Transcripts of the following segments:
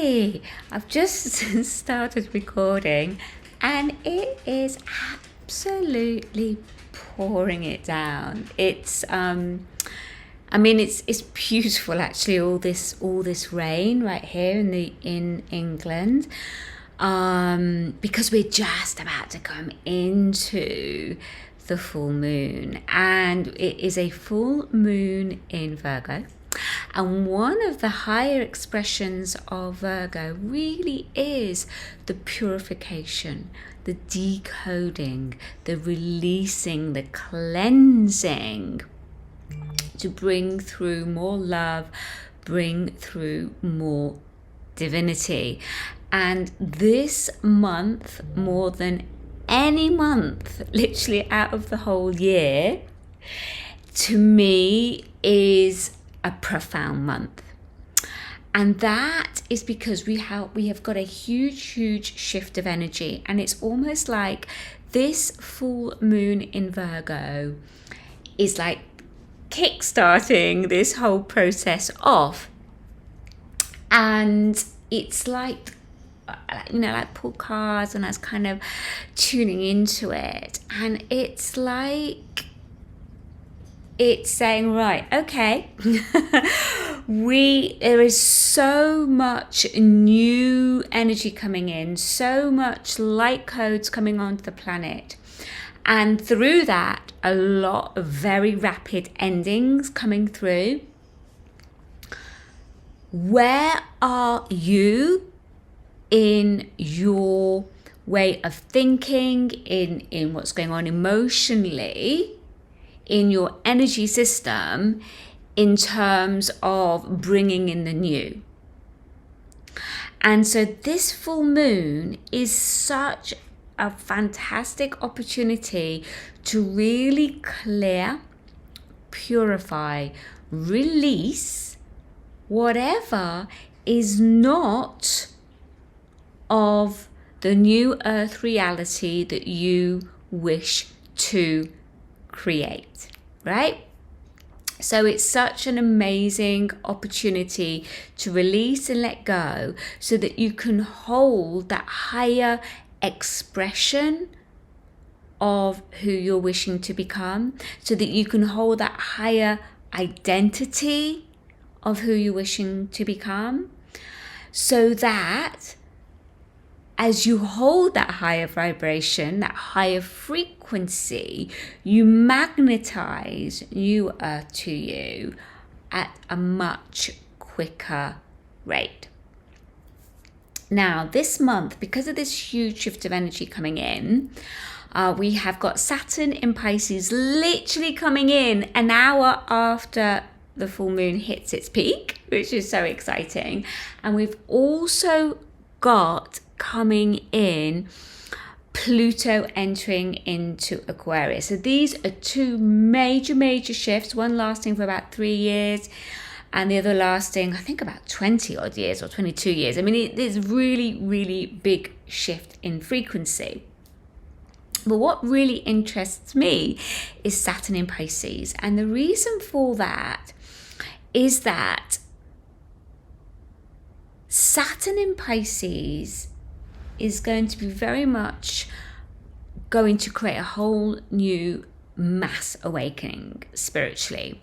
Hey, I've just started recording and it is absolutely pouring it down. It's it's beautiful actually, all this rain right here in England. Because we're just about to come into the full moon, and it is a full moon in Virgo. And one of the higher expressions of Virgo really is the purification, the decoding, the releasing, the cleansing, to bring through more love, bring through more divinity. And this month, more than any month, literally out of the whole year, to me is a profound month. And that is because we have got a huge shift of energy, and it's almost like this full moon in Virgo is like kickstarting this whole process off. And it's like pull cards, and I was kind of tuning into it, and it's like it's saying, right, okay, there is so much new energy coming in, so much light codes coming onto the planet, and through that a lot of very rapid endings coming through. Where are you in your way of thinking, in what's going on emotionally, in your energy system, in terms of bringing in the new? And so this full moon is such a fantastic opportunity to really clear, purify, release whatever is not of the new earth reality that you wish to create, right? So it's such an amazing opportunity to release and let go, so that you can hold that higher expression of who you're wishing to become, so that you can hold that higher identity of who you're wishing to become, so that as you hold that higher vibration, that higher frequency, you magnetize new earth to you at a much quicker rate. Now, this month, because of this huge shift of energy coming in, we have got Saturn in Pisces literally coming in an hour after the full moon hits its peak, which is so exciting. And we've also got coming in Pluto entering into Aquarius. So these are two major shifts, one lasting for about 3 years and the other lasting, I think, about 20 odd years or 22 years. I mean, it is really big shift in frequency. But what really interests me is Saturn in Pisces. And the reason for that is that Saturn in Pisces is going to be very much going to create a whole new mass awakening spiritually.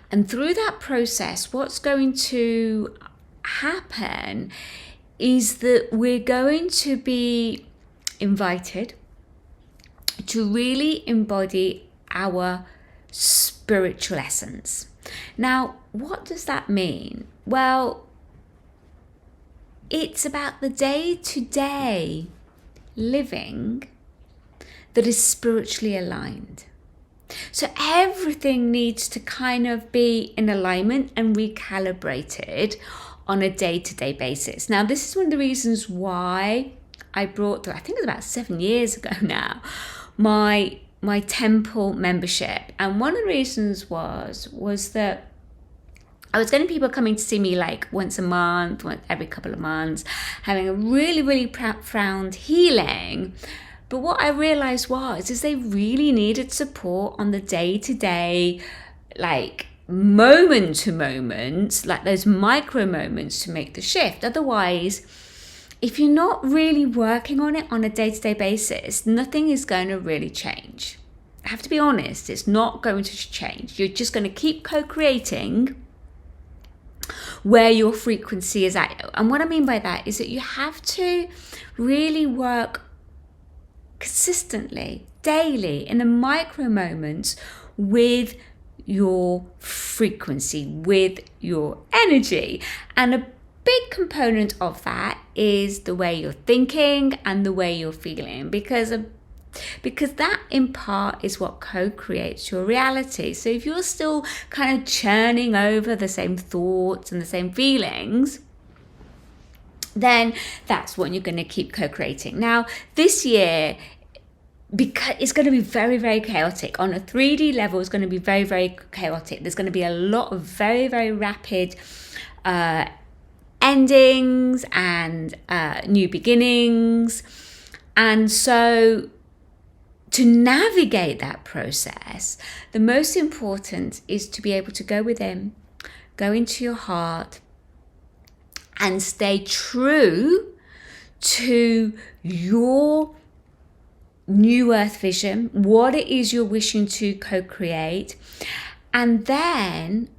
And through that process, what's going to happen is that we're going to be invited to really embody our spiritual essence. Now, what does that mean? Well, it's about the day-to-day living that is spiritually aligned. So everything needs to kind of be in alignment and recalibrated on a day-to-day basis. Now, this is one of the reasons why I brought through, I think it was about 7 years ago now, my temple membership. And one of the reasons was that I was getting people coming to see me like once a month, every couple of months, having a really profound healing. But what I realized is they really needed support on the day-to-day, like moment to moment, like those micro moments to make the shift. Otherwise, if you're not really working on it on a day-to-day basis, nothing is going to really change. I have to be honest, it's not going to change. You're just going to keep co-creating where your frequency is at. And what I mean by that is that you have to really work consistently, daily, in the micro moments with your frequency, with your energy. And a big component of that is the way you're thinking and the way you're feeling, because that in part is what co-creates your reality. So if you're still kind of churning over the same thoughts and the same feelings, then that's what you're going to keep co-creating. Now, this year, because it's going to be very, very chaotic. On a 3D level, it's going to be very, very chaotic. There's going to be a lot of very, very rapid endings and new beginnings. And so to navigate that process, the most important is to be able to go within, go into your heart, and stay true to your new earth vision, what it is you're wishing to co-create, and then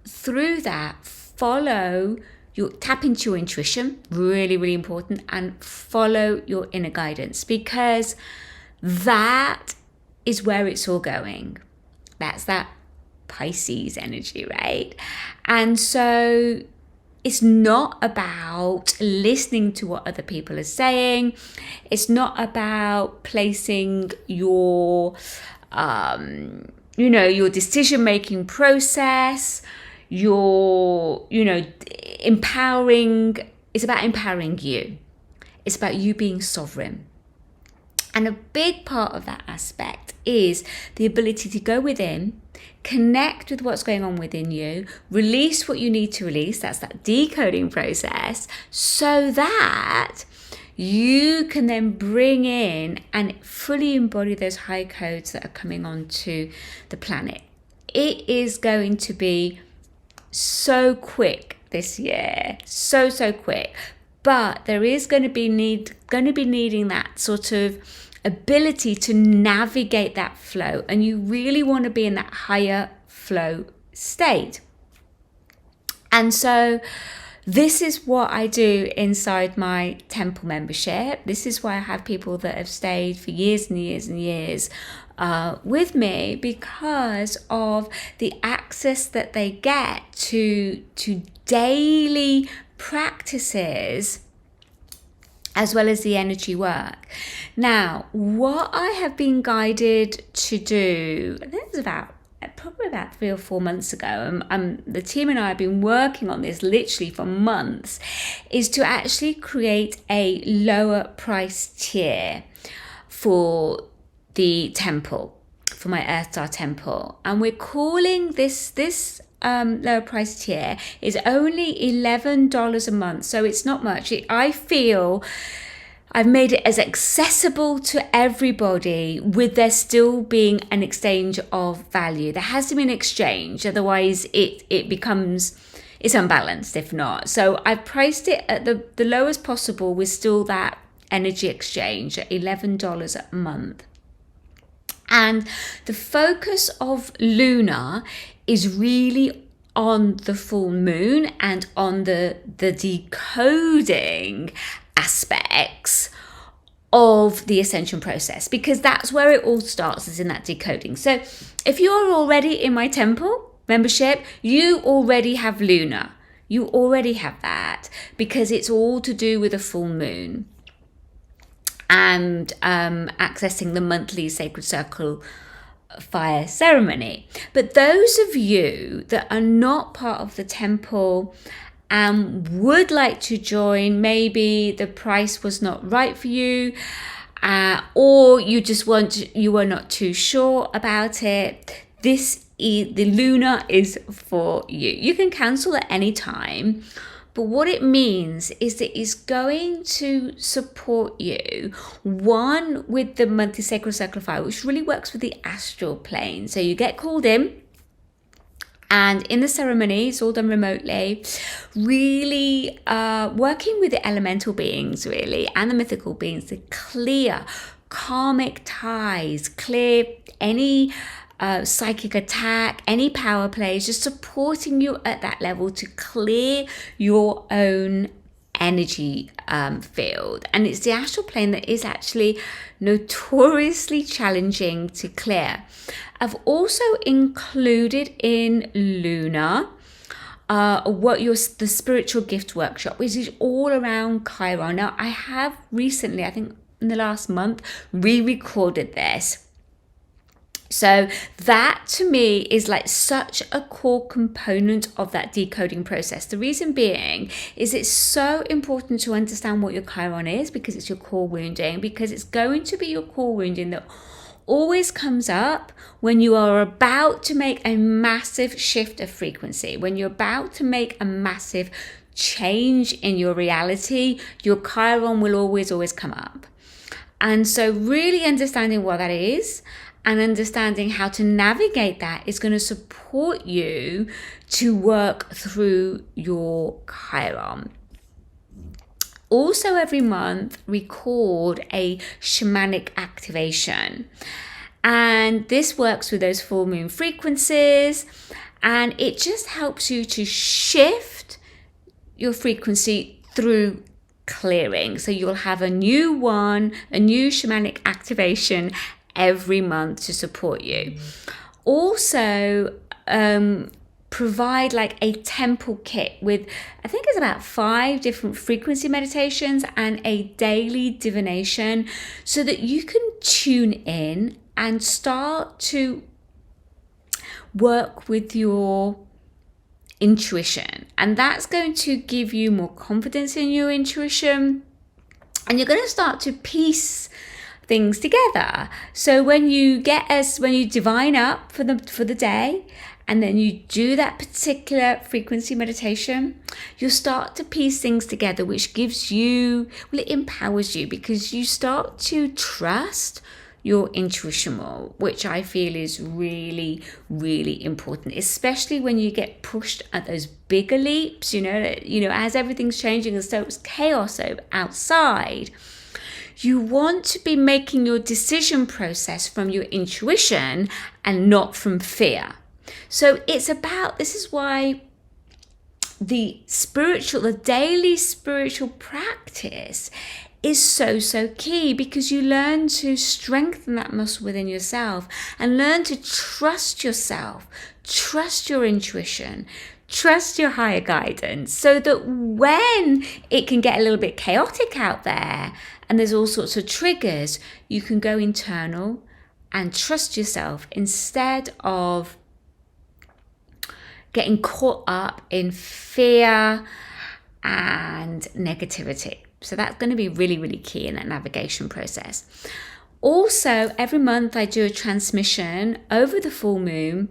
through that tap into your intuition, really, really important, and follow your inner guidance, because that is where it's all going. That's that Pisces energy, right? And so it's not about listening to what other people are saying. It's not about placing your, your decision-making process, empowering. It's about empowering you. It's about you being sovereign. And a big part of that aspect is the ability to go within, connect with what's going on within you, release what you need to release. That's that decoding process, so that you can then bring in and fully embody those high codes that are coming onto the planet. It is going to be so quick this year, so quick. But there is going to be needing that sort of ability to navigate that flow, and you really want to be in that higher flow state. And so this is what I do inside my temple membership. This is why I have people that have stayed for years and years and years with me, because of the access that they get to daily practices as well as the energy work. Now, what I have been guided to do, I think it was probably about 3 or 4 months ago, and the team and I have been working on this literally for months, is to actually create a lower price tier for the temple, for my Earth Star temple. And we're calling this lower price tier is only $11 a month, so it's not much. I feel I've made it as accessible to everybody, with there still being an exchange of value. There has to be an exchange, otherwise it's unbalanced if not. So I've priced it at the lowest possible, with still that energy exchange at $11 a month. And the focus of Luna is really on the full moon and on the decoding aspects of the ascension process, because that's where it all starts, is in that decoding. So if you're already in my temple membership, you already have Luna. You already have that, because it's all to do with a full moon and accessing the monthly sacred circle fire ceremony. But those of you that are not part of the temple and would like to join, maybe the price was not right for you, or you were not too sure about it, the Luna is for you. You can cancel at any time. But what it means is that it's going to support you, one, with the monthly sacred circle of fire, which really works with the astral plane. So you get called in, And in the ceremony, it's all done remotely, really working with the elemental beings, really, and the mythical beings to clear karmic ties, clear any psychic attack, any power plays, just supporting you at that level to clear your own energy field. And it's the astral plane that is actually notoriously challenging to clear. I've also included in Lunar the spiritual gift workshop, which is all around Chiron. Now, I have recently, I think in the last month, re-recorded this. So that to me is like such a core component of that decoding process. The reason being is it's so important to understand what your Chiron is, because it's your core wounding, because it's going to be your core wounding that always comes up when you are about to make a massive shift of frequency, when you're about to make a massive change in your reality. Your Chiron will always come up. And so really understanding what that is and understanding how to navigate that is going to support you to work through your Chiron. Also, every month, record a shamanic activation. And this works with those full moon frequencies. And it just helps you to shift your frequency through clearing. So you'll have a new shamanic activation every month to support you. Also, provide like a temple kit with, I think it's about 5 different frequency meditations and a daily divination, so that you can tune in and start to work with your intuition. And that's going to give you more confidence in your intuition, and you're going to start to piece things together. So when you divine up for the day, and then you do that particular frequency meditation, you'll start to piece things together, which gives you, it empowers you, because you start to trust your intuition more, which I feel is really, really important, especially when you get pushed at those bigger leaps, as everything's changing and so it's chaos outside. You want to be making your decision process from your intuition and not from fear. So this is why the daily spiritual practice is so key, because you learn to strengthen that muscle within yourself and learn to trust yourself, trust your intuition, trust your higher guidance, so that when it can get a little bit chaotic out there and there's all sorts of triggers, you can go internal and trust yourself instead of getting caught up in fear and negativity. So that's going to be really, really key in that navigation process. Also, every month I do a transmission over the full moon,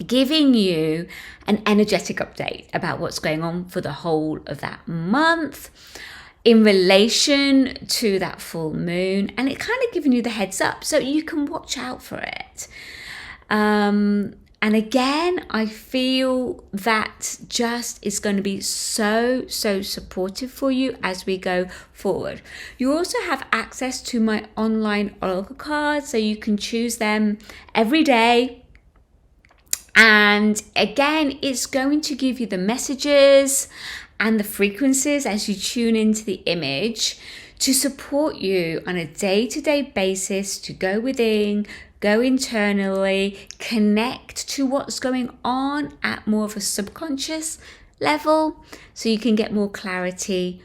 giving you an energetic update about what's going on for the whole of that month in relation to that full moon, and it kind of giving you the heads up so you can watch out for it. And again, I feel that just is going to be so supportive for you as we go forward. You also have access to my online oracle cards, so you can choose them every day. And again, it's going to give you the messages and the frequencies as you tune into the image to support you on a day-to-day basis to go within, go internally, connect to what's going on at more of a subconscious level, so you can get more clarity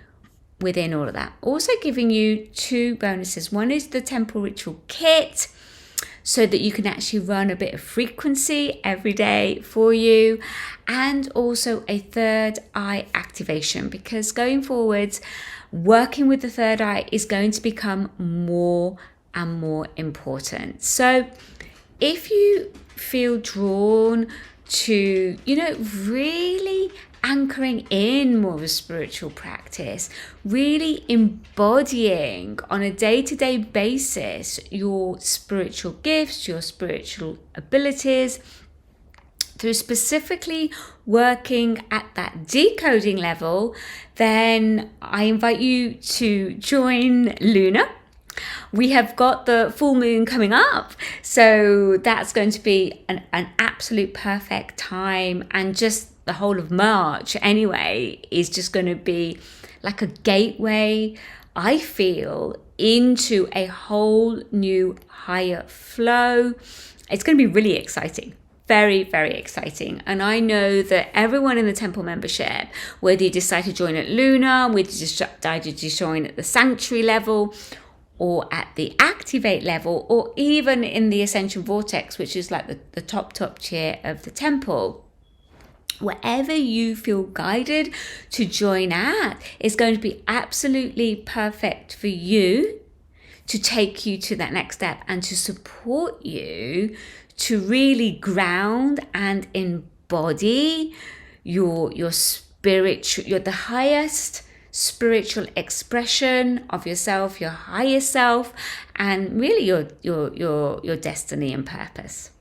within all of that. Also giving you 2 bonuses. One is the temple ritual kit, so that you can actually run a bit of frequency every day for you, and also a third eye activation, because going forwards, working with the third eye is going to become more and more important. So if you feel drawn to, really anchoring in more of a spiritual practice, really embodying on a day-to-day basis your spiritual gifts, your spiritual abilities, through specifically working at that decoding level, then I invite you to join Luna. We have got the full moon coming up, so that's going to be an absolute perfect time, and just the whole of March anyway is just going to be like a gateway, I feel, into a whole new higher flow. It's going to be really exciting. Very, very exciting. And I know that everyone in the temple membership, whether you decide to join at Luna, whether you decide to join at the sanctuary level, or at the activate level, or even in the ascension vortex, which is like the top tier of the temple, wherever you feel guided to join at is going to be absolutely perfect for you, to take you to that next step and to support you to really ground and embody your spiritual, the highest spiritual expression of yourself, your higher self, and really your destiny and purpose.